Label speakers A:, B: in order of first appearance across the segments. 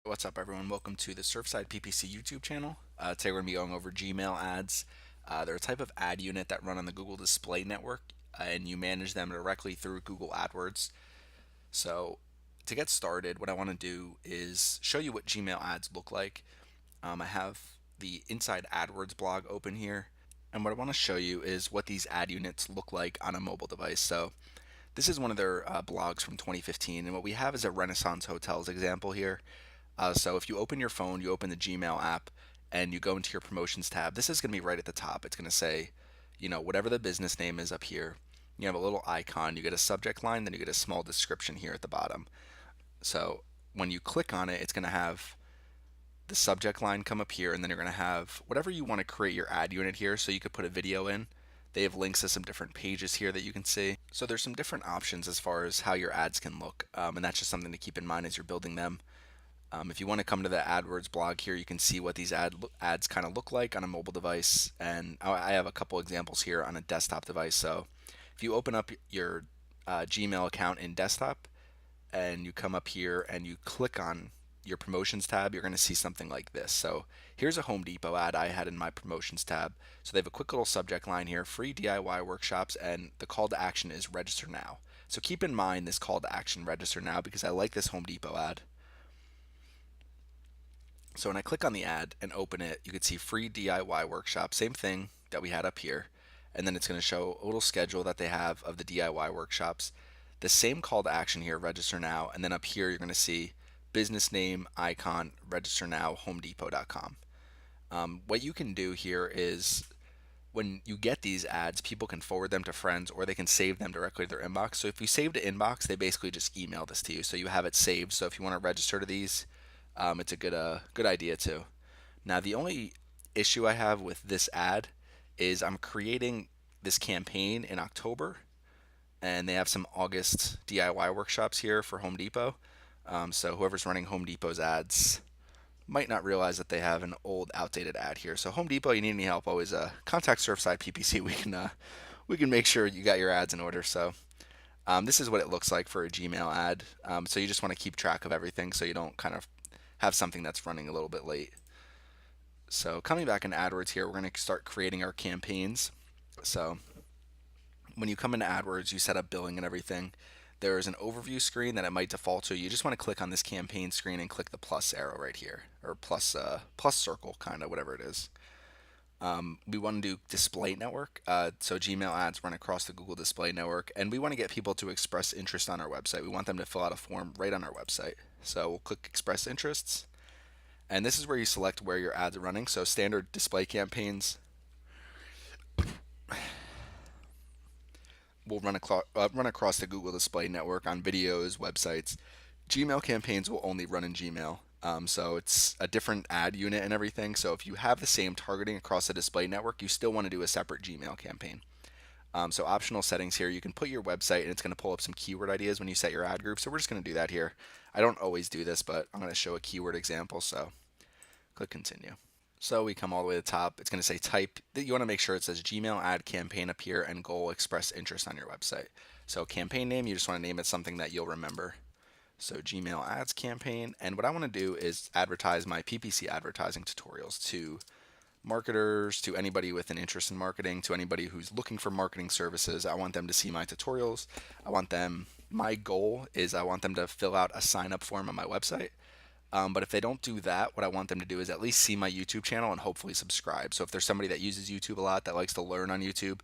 A: What's up, everyone? Welcome to the Surfside PPC YouTube channel. Today we're going to be going over Gmail ads. They're a type of ad unit that run on the Google Display Network, and you manage them directly through Google AdWords. So, to get started, what I want to do is show you what Gmail ads look like. I have the Inside AdWords blog open here, and what I want to show you is what these ad units look like on a mobile device. So, this is one of their blogs from 2015, and what we have is a Renaissance Hotels example here. So if you open your phone, you open the Gmail app, and you go into your promotions tab, this is going to be right at the top. It's going to say, whatever the business name is up here. You have a little icon, you get a subject line, then you get a small description here at the bottom. So when you click on it, it's going to have the subject line come up here, and then you're going to have whatever you want to create your ad unit here. So you could put a video in. They have links to some different pages here that you can see. So there's some different options as far as how your ads can look, and that's just something to keep in mind as you're building them. If you want to come to the AdWords blog here, you can see what these ads kind of look like on a mobile device. And I have a couple examples here on a desktop device. So if you open up your Gmail account in desktop and you come up here and you click on your promotions tab, you're going to see something like this. So here's a Home Depot ad I had in my promotions tab. So they have a quick little subject line here, free DIY workshops, and the call to action is register now. So keep in mind this call to action, register now, because I like this Home Depot ad. So when I click on the ad and open it, you can see free DIY workshop, same thing that we had up here. And then it's going to show a little schedule that they have of the DIY workshops. The same call to action here, register now. And then up here, you're going to see business name, icon, register now, homedepot.com. What you can do here is when you get these ads, people can forward them to friends or they can save them directly to their inbox. So if you save to inbox, they basically just email this to you. So you have it saved. So if you want to register to these, it's a good idea too. Now the only issue I have with this ad is I'm creating this campaign in October, and they have some August DIY workshops here for Home Depot. So whoever's running Home Depot's ads might not realize that they have an old, outdated ad here. So Home Depot, you need any help, always contact Surfside PPC. We can make sure you got your ads in order. So this is what it looks like for a Gmail ad. So you just want to keep track of everything so you don't kind of have something that's running a little bit late. So coming back in AdWords here, we're going to start creating our campaigns. So when you come into AdWords, you set up billing and everything. There is an overview screen that it might default to. You just want to click on this campaign screen and click the plus arrow right here, or plus circle, kind of whatever it is. We want to do display network. So Gmail ads run across the Google Display Network, and we want to get people to express interest on our website. We want them to fill out a form right on our website. So we'll click express interests, and this is where you select where your ads are running. So standard display campaigns will run across the Google Display Network on videos, websites. Gmail campaigns will only run in Gmail. So it's a different ad unit and everything. So if you have the same targeting across the display network, you still want to do a separate Gmail campaign. So optional settings here, you can put your website and it's going to pull up some keyword ideas when you set your ad group. So we're just going to do that here. I don't always do this, but I'm going to show a keyword example. So click continue. So we come all the way to the top. It's going to say type. You want to make sure it says Gmail ad campaign up here and goal express interest on your website. So campaign name, you just want to name it something that you'll remember. So Gmail ads campaign. And what I want to do is advertise my PPC advertising tutorials to marketers, to anybody with an interest in marketing, to anybody who's looking for marketing services. I want them to see my tutorials. My goal is I want them to fill out a sign up form on my website. But if they don't do that, what I want them to do is at least see my YouTube channel and hopefully subscribe. So if there's somebody that uses YouTube a lot, that likes to learn on YouTube,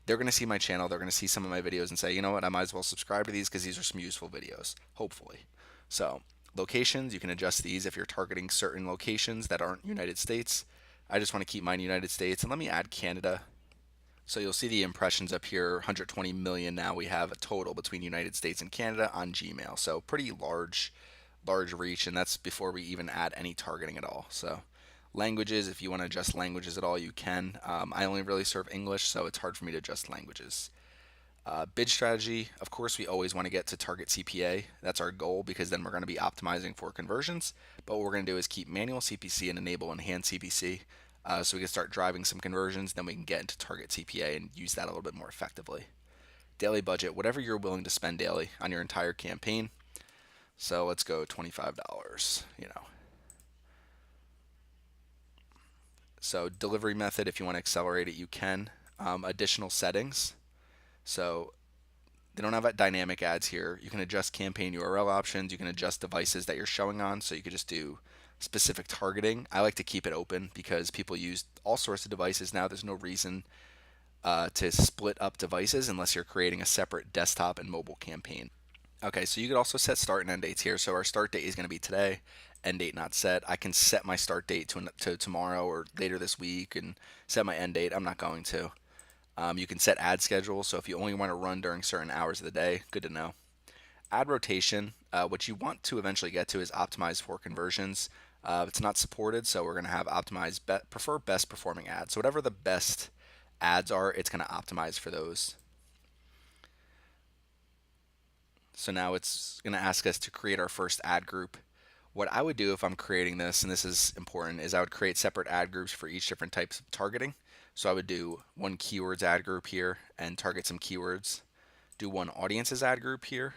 A: they're going to see my channel, they're going to see some of my videos and say, you know what, I might as well subscribe to these because these are some useful videos, hopefully. So locations, you can adjust these if you're targeting certain locations that aren't United States. I just want to keep mine United States, and let me add Canada. So you'll see the impressions up here, 120 million now we have a total between United States and Canada on Gmail. So pretty large reach, and that's before we even add any targeting at all. So languages, if you want to adjust languages at all, you can. I only really serve English, so it's hard for me to adjust languages. Bid strategy, of course, we always want to get to target CPA. That's our goal because then we're going to be optimizing for conversions. But what we're going to do is keep manual CPC and enable enhanced CPC. So we can start driving some conversions, then we can get into target CPA and use that a little bit more effectively. Daily budget, whatever you're willing to spend daily on your entire campaign. So let's go $25, So delivery method, if you want to accelerate it, you can. Additional settings. So they don't have dynamic ads here. You can adjust campaign URL options. You can adjust devices that you're showing on. So you could just do specific targeting. I like to keep it open because people use all sorts of devices now. There's no reason to split up devices unless you're creating a separate desktop and mobile campaign. Okay, so you could also set start and end dates here. So our start date is going to be today, end date not set. I can set my start date to tomorrow or later this week and set my end date. I'm not going to. You can set ad schedule. So if you only want to run during certain hours of the day, good to know. Ad rotation, what you want to eventually get to is optimize for conversions. It's not supported, so we're going to have optimize, prefer best performing ads. So whatever the best ads are, it's going to optimize for those. So now it's going to ask us to create our first ad group. What I would do if I'm creating this, and this is important, is I would create separate ad groups for each different types of targeting. So I would do one keywords ad group here and target some keywords. Do one audiences ad group here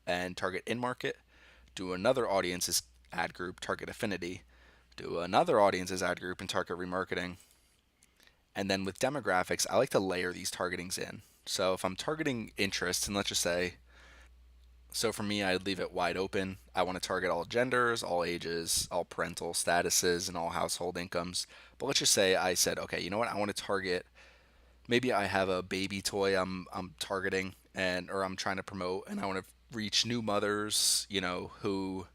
A: and target in-market. Do another audiences ad group, target affinity. Do another audiences ad group and target remarketing. And then with demographics, I like to layer these targetings in. So if I'm targeting interests, and let's just say, so for me, I'd leave it wide open. I want to target all genders, all ages, all parental statuses, and all household incomes. But let's just say I said, okay, you know what? I want to target. Maybe I have a baby toy I'm targeting and or I'm trying to promote, and I want to reach new mothers. Who.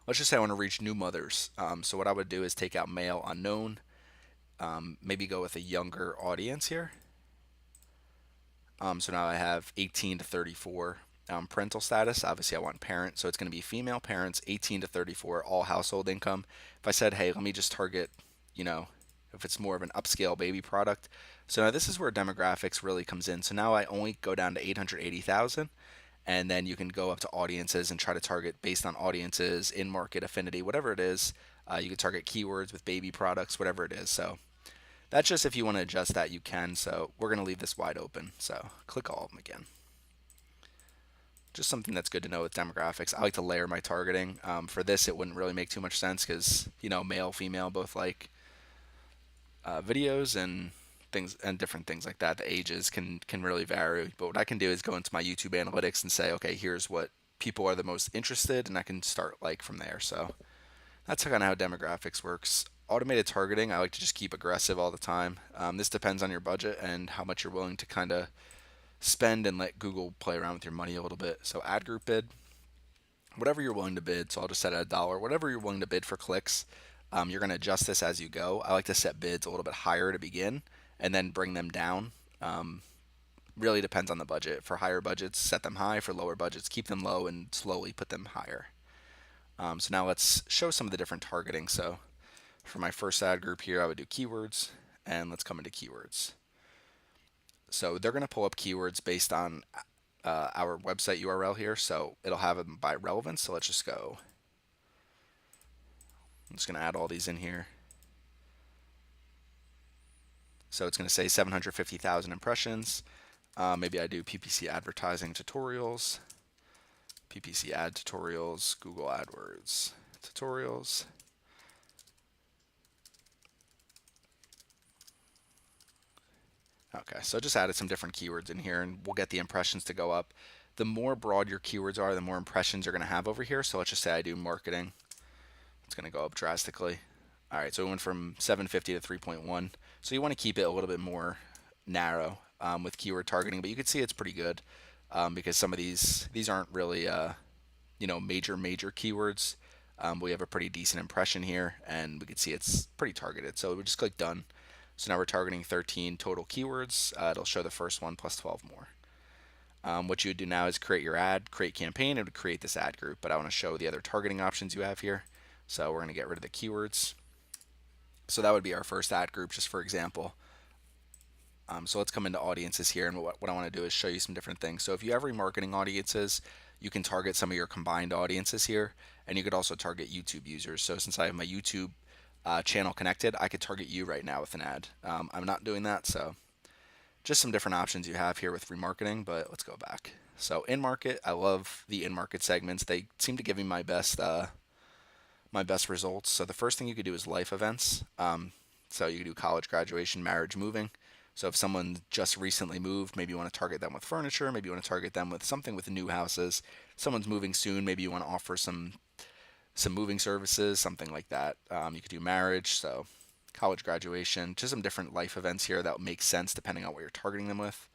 A: Let's just say I want to reach new mothers. So what I would do is take out male unknown. Maybe go with a younger audience here. So now I have 18 to 34. Parental status, obviously I want parent, so it's going to be female parents, 18 to 34, all household income. If I said, hey, let me just target, if it's more of an upscale baby product. So now this is where demographics really comes in. So now I only go down to 880,000, and then you can go up to audiences and try to target based on audiences, in-market affinity, whatever it is. You can target keywords with baby products, whatever it is. So that's just if you want to adjust that, you can. So we're going to leave this wide open. So click all of them again. Just something that's good to know with demographics. I like to layer my targeting. For this, it wouldn't really make too much sense because, male, female both like videos and things and different things like that. The ages can really vary. But what I can do is go into my YouTube analytics and say, okay, here's what people are the most interested, and I can start from there. So that's kind of how demographics works. Automated targeting, I like to just keep aggressive all the time. This depends on your budget and how much you're willing to kind of spend and let Google play around with your money a little bit. So ad group bid, whatever you're willing to bid. So I'll just set it at $1. Whatever you're willing to bid for clicks, you're going to adjust this as you go. I like to set bids a little bit higher to begin and then bring them down. Really depends on the budget. For higher budgets, set them high. For lower budgets, keep them low and slowly put them higher. So now let's show some of the different targeting. So for my first ad group here, I would do keywords, and let's come into keywords. So they're going to pull up keywords based on our website URL here. So it'll have them by relevance. So let's just go. I'm just going to add all these in here. So it's going to say 750,000 impressions. Maybe I do PPC advertising tutorials, PPC ad tutorials, Google AdWords tutorials. Okay, so I just added some different keywords in here, and we'll get the impressions to go up. The more broad your keywords are, the more impressions you're going to have over here. So let's just say I do marketing. It's going to go up drastically. All right, so we went from 750 to 3.1. So you want to keep it a little bit more narrow with keyword targeting, but you can see it's pretty good because some of these aren't really major keywords. We have a pretty decent impression here, and we can see it's pretty targeted. So we just click done. So now we're targeting 13 total keywords. It'll show the first one plus 12 more. What you would do now is create your ad, create campaign. It would create this ad group, but I want to show the other targeting options you have here. So we're going to get rid of the keywords. So that would be our first ad group, just for example. So let's come into audiences here, and what I want to do is show you some different things. So if you have remarketing audiences, you can target some of your combined audiences here, and you could also target YouTube users. So since I have my YouTube channel connected, I could target you right now with an ad. I'm not doing that, so just some different options you have here with remarketing, but let's go back. So in market, I love the in market segments. They seem to give me my best results. So the first thing you could do is life events. So you can do college graduation, marriage, moving. So if someone just recently moved, maybe you want to target them with furniture, maybe you want to target them with something with new houses. Someone's moving soon, maybe you want to offer some moving services, something like that. You could do marriage, so college graduation, just some different life events here that make sense depending on what you're targeting them with.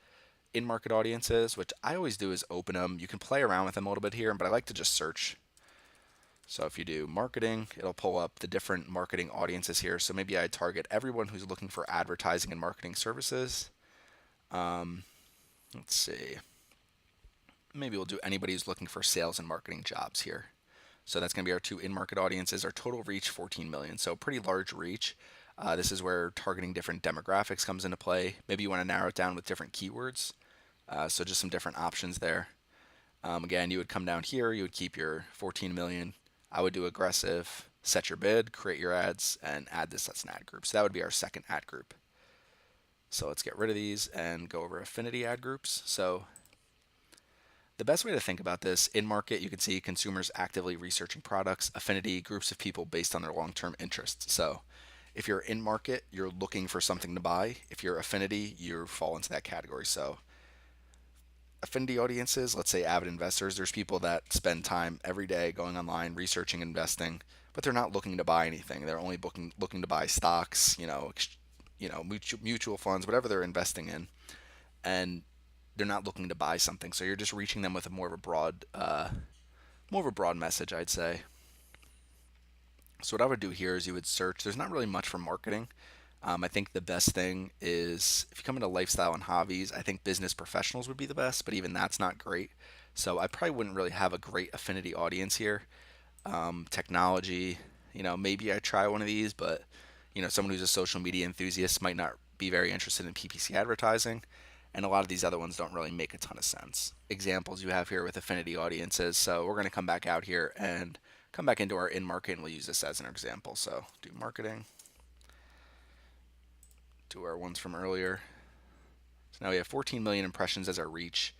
A: In market audiences, which I always do is open them. You can play around with them a little bit here, but I like to just search. So if you do marketing, it'll pull up the different marketing audiences here. So maybe I target everyone who's looking for advertising and marketing services. Um, let's see. Maybe we'll do anybody who's looking for sales and marketing jobs here. So that's going to be our two in-market audiences. Our total reach, 14 million. So pretty large reach. This is where targeting different demographics comes into play. Maybe you want to narrow it down with different keywords. So just some different options there. Again, you would come down here. You would keep your 14 million. I would do aggressive, set your bid, create your ads, and add this as an ad group. So that would be our second ad group. So let's get rid of these and go over affinity ad groups. So the best way to think about this, in market, you can see consumers actively researching products, affinity, groups of people based on their long-term interests. So if you're in market, you're looking for something to buy. If you're affinity, you fall into that category. So affinity audiences, let's say avid investors, there's people that spend time every day going online, researching, investing, but they're not looking to buy anything. They're only looking to buy stocks, mutual funds, whatever they're investing in, and they're not looking to buy something. So you're just reaching them with a more of a broad message, I'd say. So what I would do here is you would search. There's not really much for marketing. I think the best thing is if you come into lifestyle and hobbies, I think business professionals would be the best, but even that's not great. So I probably wouldn't really have a great affinity audience here. Technology, maybe I try one of these, but someone who's a social media enthusiast might not be very interested in PPC advertising. And a lot of these other ones don't really make a ton of sense. Examples you have here with affinity audiences. So we're going to come back out here and come back into our in market, and we'll use this as an example. So do marketing, do our ones from earlier. So now we have 14 million impressions as our reach.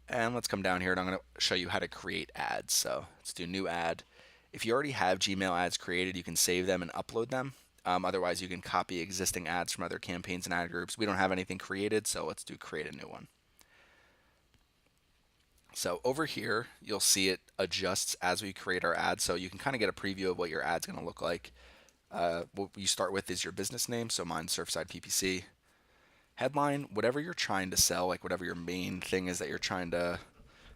A: And let's come down here and I'm going to show you how to create ads. So let's do new ad. If you already have Gmail ads created, you can save them and upload them. Otherwise, you can copy existing ads from other campaigns and ad groups. We don't have anything created, so let's do create a new one. So over here, you'll see it adjusts as we create our ad. So you can kind of get a preview of what your ad's going to look like. What you start with is your business name. So mine's Surfside PPC. Headline, whatever you're trying to sell, like whatever your main thing is that you're trying to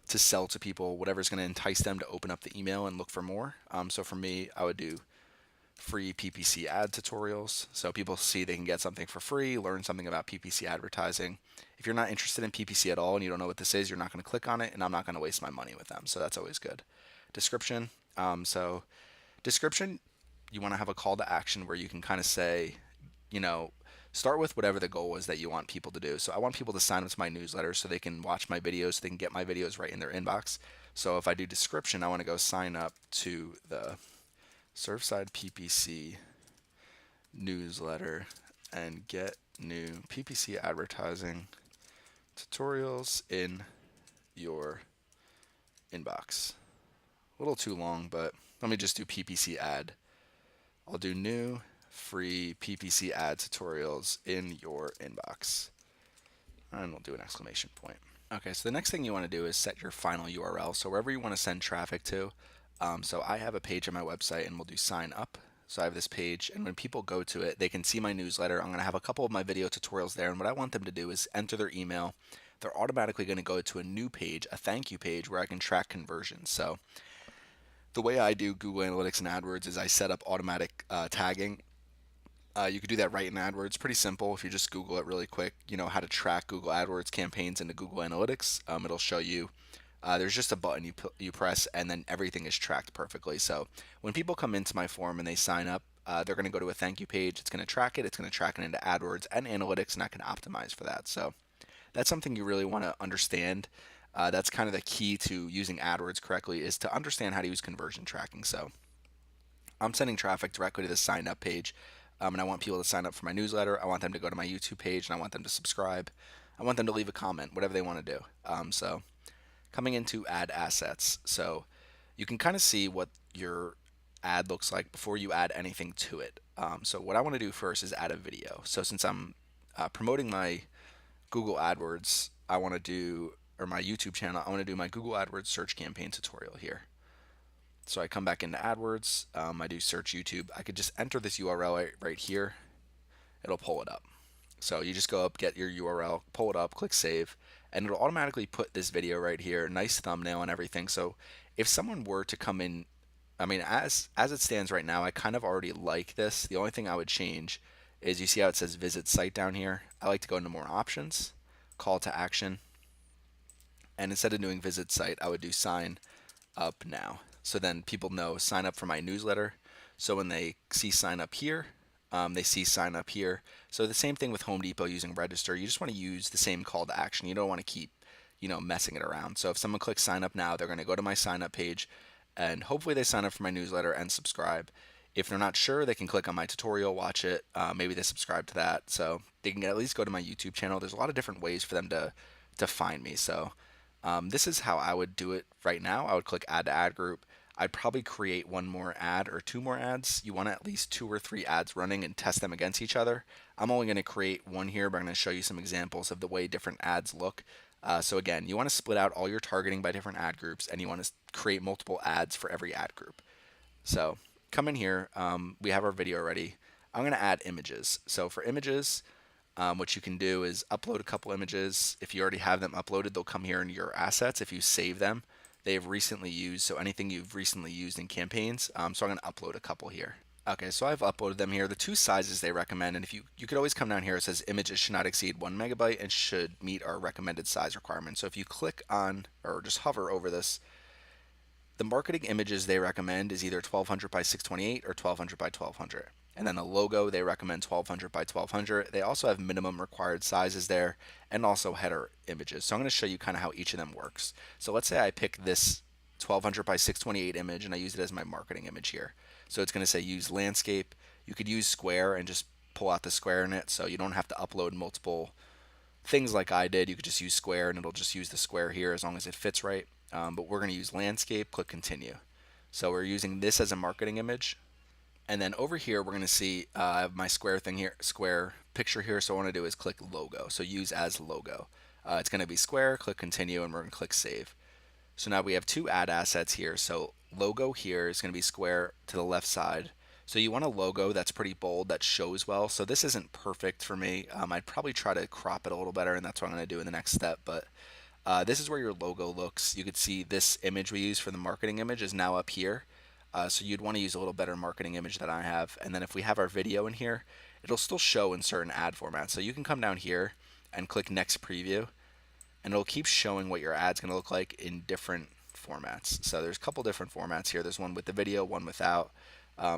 A: sell to people, whatever's going to entice them to open up the email and look for more. So for me, I would do free PPC ad tutorials. So people see they can get something for free, learn something about PPC advertising. If you're not interested in PPC at all and you don't know what this is, you're not going to click on it, and I'm not going to waste my money with them. So that's always good. Description. Description, you want to have a call to action where you can kind of say, start with whatever the goal is that you want people to do. So I want people to sign up to my newsletter so they can watch my videos, so they can get my videos right in their inbox. So if I do description, I want to go sign up to the Surfside PPC newsletter and get new PPC advertising tutorials in your inbox. A little too long, but let me just do PPC ad. I'll do new free PPC ad tutorials in your inbox. And we'll do an exclamation point. Okay, so the next thing you want to do is set your final URL. So wherever you want to send traffic to. So I have a page on my website, and we'll do sign up. So I have this page, and when people go to it, they can see my newsletter. I'm going to have a couple of my video tutorials there, and what I want them to do is enter their email. They're automatically going to go to a new page, a thank you page, where I can track conversions. So the way I do Google Analytics and AdWords is I set up automatic tagging. You could do that right in AdWords. Pretty simple. If you just Google it really quick, how to track Google AdWords campaigns into Google Analytics. It'll show you. There's just a button you press, and then everything is tracked perfectly. So when people come into my form and they sign up, they're going to go to a thank you page. It's going to track it. It's going to track it into AdWords and Analytics, and I can optimize for that. So that's something you really want to understand. That's kind of the key to using AdWords correctly, is to understand how to use conversion tracking. So I'm sending traffic directly to the sign up page, and I want people to sign up for my newsletter. I want them to go to my YouTube page, and I want them to subscribe. I want them to leave a comment, whatever they want to do. So coming into ad assets. So you can kind of see what your ad looks like before you add anything to it. So what I want to do first is add a video. So since I'm promoting my Google AdWords, I want to do, or my YouTube channel, I want to do my Google AdWords search campaign tutorial here. So I come back into AdWords, I do search YouTube. I could just enter this URL right here. It'll pull it up. So you just go up, get your URL, pull it up, click save, and it'll automatically put this video right here, nice thumbnail and everything. So if someone were to come in, I mean, as it stands right now, I kind of already like this. The only thing I would change is, you see how it says visit site down here? I like to go into more options, call to action, and instead of doing visit site, I would do sign up now. So then people know sign up for my newsletter. So when they see sign up here, they see sign up here. So the same thing with Home Depot using register. You just want to use the same call to action. You don't want to keep, messing it around. So if someone clicks sign up now, they're going to go to my sign up page, and hopefully they sign up for my newsletter and subscribe. If they're not sure, they can click on my tutorial, watch it. Maybe they subscribe to that. So they can at least go to my YouTube channel. There's a lot of different ways for them to find me. So this is how I would do it right now. I would click add to ad group. I'd probably create one more ad or two more ads. You want at least 2 or 3 ads running and test them against each other. I'm only going to create one here, but I'm going to show you some examples of the way different ads look. So again, you want to split out all your targeting by different ad groups, and you want to create multiple ads for every ad group. So come in here, we have our video ready. I'm going to add images. So for images, what you can do is upload a couple images. If you already have them uploaded, they'll come here in your assets. If you save them, they have recently used, so anything you've recently used in campaigns. So I'm going to upload a couple here. Okay, so I've uploaded them here. The 2 sizes they recommend, and if you could always come down here, it says images should not exceed 1 megabyte and should meet our recommended size requirement. So if you click on, or just hover over this, the marketing images they recommend is either 1200 by 628 or 1200 by 1200. And then the logo, they recommend 1200 by 1200. They also have minimum required sizes there, and also header images. So I'm going to show you kind of how each of them works. So let's say I pick this 1200 by 628 image and I use it as my marketing image here. So it's going to say use landscape. You could use square and just pull out the square in it, so you don't have to upload multiple things like I did. You could just use square and it'll just use the square here as long as it fits right. But we're going to use landscape, click continue. So we're using this as a marketing image. And then over here, we're going to see I have my square thing here, square picture here. So what I want to do is click logo. So use as logo. It's going to be square, click continue, and we're going to click save. So now we have 2 ad assets here. So logo here is going to be square to the left side. So you want a logo that's pretty bold, that shows well. So this isn't perfect for me. I'd probably try to crop it a little better, and that's what I'm going to do in the next step. But this is where your logo looks. You could see this image we use for the marketing image is now up here. So you'd want to use a little better marketing image than I have. And then if we have our video in here, it'll still show in certain ad formats. So you can come down here and click next preview, and it'll keep showing what your ad's going to look like in different formats. So there's a couple different formats here. There's one with the video, one without.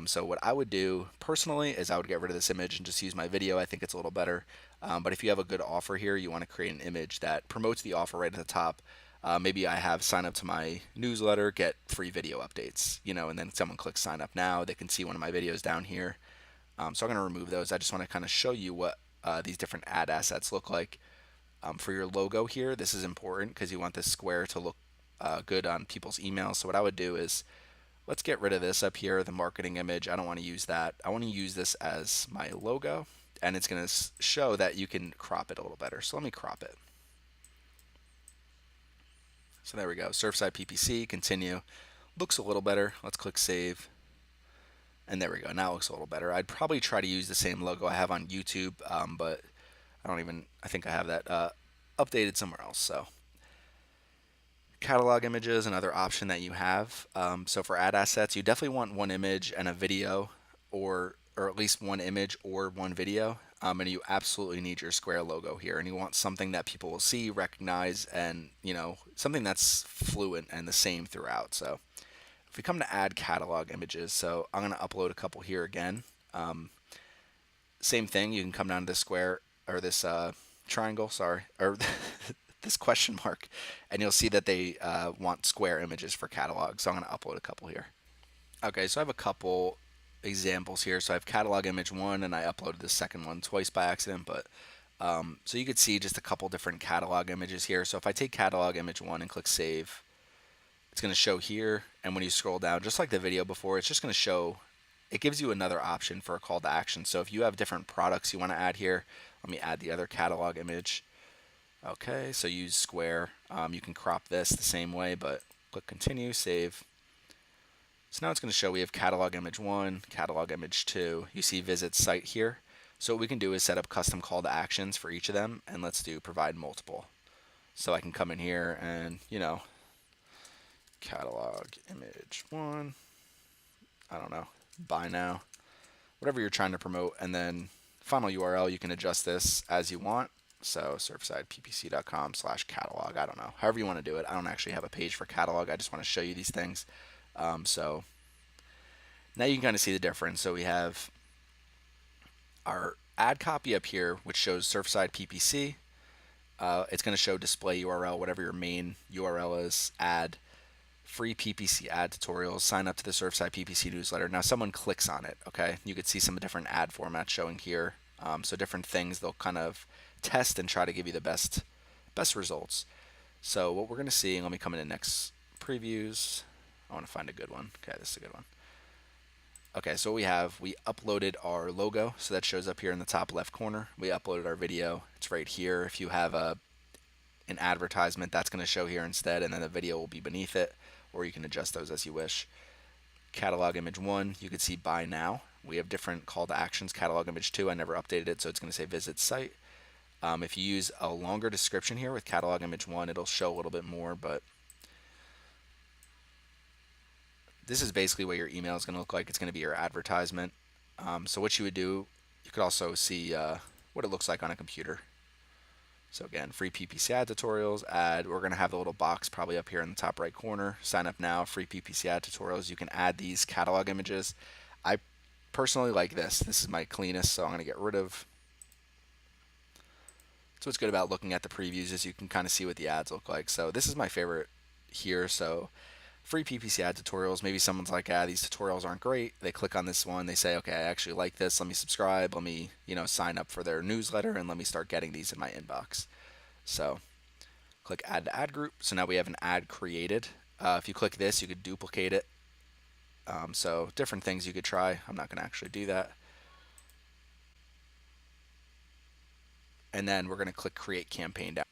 A: So what I would do personally is I would get rid of this image and just use my video. I think it's a little better. But if you have a good offer here, you want to create an image that promotes the offer right at the top. Maybe I have sign up to my newsletter, get free video updates, and then someone clicks sign up now, they can see one of my videos down here. So I'm going to remove those. I just want to kind of show you what these different ad assets look like. For your logo here, this is important because you want this square to look good on people's emails. So what I would do is, let's get rid of this up here, the marketing image. I don't want to use that. I want to use this as my logo, and it's going to show that you can crop it a little better. So let me crop it. So there we go. Surfside PPC, continue. Looks a little better. Let's click save. And there we go. Now it looks a little better. I'd probably try to use the same logo I have on YouTube, but I think I have that updated somewhere else. So catalog images, another option that you have. So for ad assets, you definitely want one image and a video, or at least one image or one video. And you absolutely need your square logo here, and you want something that people will see, recognize, and something that's fluent and the same throughout. So if we come to add catalog images, so I'm going to upload a couple here again. Same thing, you can come down to this square, or this triangle, sorry, or this question mark, and you'll see that they want square images for catalog. So I'm going to upload a couple here. Okay, so I have a couple examples here. So I have catalog image 1, and I uploaded the second one twice by accident, but so you could see just a couple different catalog images here. So if I take catalog image 1 and click save, It's going to show here, and when you scroll down, just like the video before, it's just going to show, it gives you another option for a call to action. So if you have different products you want to add here, let me add the other catalog image. Okay, so use Square. You can crop this the same way, but click continue, save. So now it's going to show we have catalog image 1, catalog image 2. You see visit site here. So what we can do is set up custom call to actions for each of them, and let's do provide multiple. So I can come in here and, catalog image 1, I don't know, buy now, whatever you're trying to promote, and then final URL, you can adjust this as you want. So surfsideppc.com/catalog, I don't know, however you want to do it. I don't actually have a page for catalog, I just want to show you these things. So now you can kind of see the difference. So we have our ad copy up here, which shows Surfside PPC. It's going to show display URL, whatever your main URL is, add, free PPC ad tutorials, sign up to the Surfside PPC newsletter. Now someone clicks on it, okay? You could see some different ad formats showing here. So different things they'll kind of test and try to give you the best results. So what we're going to see, and let me come into next previews. I want to find a good one. Okay, this is a good one. Okay, so we uploaded our logo, so that shows up here in the top left corner. We uploaded our video, it's right here. If you have an advertisement, that's going to show here instead, and then the video will be beneath it, or you can adjust those as you wish. Catalog image 1, you can see buy now. We have different call to actions. Catalog image 2, I never updated it, so it's going to say visit site. If you use a longer description here with catalog image 1, it'll show a little bit more, but this is basically what your email is going to look like. It's going to be your advertisement. So what you would do, you could also see what it looks like on a computer. So again, free PPC ad tutorials, we're going to have the little box probably up here in the top right corner. Sign up now, free PPC ad tutorials. You can add these catalog images. I personally like this. This is my cleanest, so I'm going to get rid of. So what's good about looking at the previews is you can kind of see what the ads look like. So this is my favorite here. So free PPC ad tutorials. Maybe someone's like, these tutorials aren't great. They click on this one. They say, okay, I actually like this. Let me subscribe. Let me, sign up for their newsletter, and let me start getting these in my inbox. So click add to ad group. So now we have an ad created. If you click this, you could duplicate it. So different things you could try. I'm not going to actually do that. And then we're going to click create campaign down.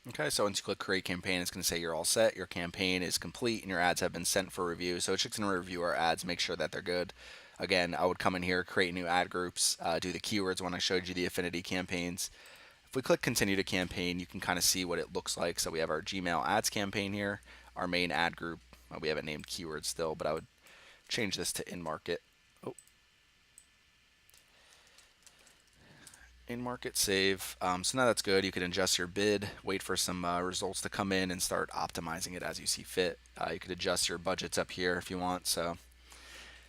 A: Okay, so once you click create campaign, it's going to say you're all set, your campaign is complete, and your ads have been sent for review. So it's just going to review our ads, make sure that they're good. Again, I would come in here, create new ad groups, do the keywords when I showed you the affinity campaigns. If we click continue to campaign, you can kind of see what it looks like. So we have our Gmail ads campaign here, our main ad group. We have it named keywords still, but I would change this to in-market. In-market, save. So now that's good. You can adjust your bid, wait for some results to come in, and start optimizing it as you see fit. You could adjust your budgets up here if you want. So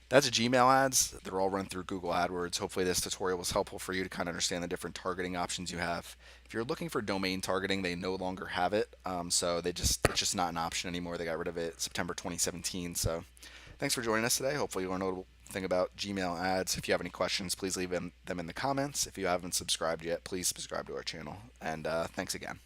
A: that's Gmail ads. They're all run through Google AdWords. Hopefully this tutorial was helpful for you to kind of understand the different targeting options you have. If you're looking for domain targeting, they no longer have it. So it's just not an option anymore. They got rid of it September 2017. So thanks for joining us today. Hopefully you learned a little thing about Gmail ads. If you have any questions, please leave them in the comments. If you haven't subscribed yet, please subscribe to our channel. And thanks again.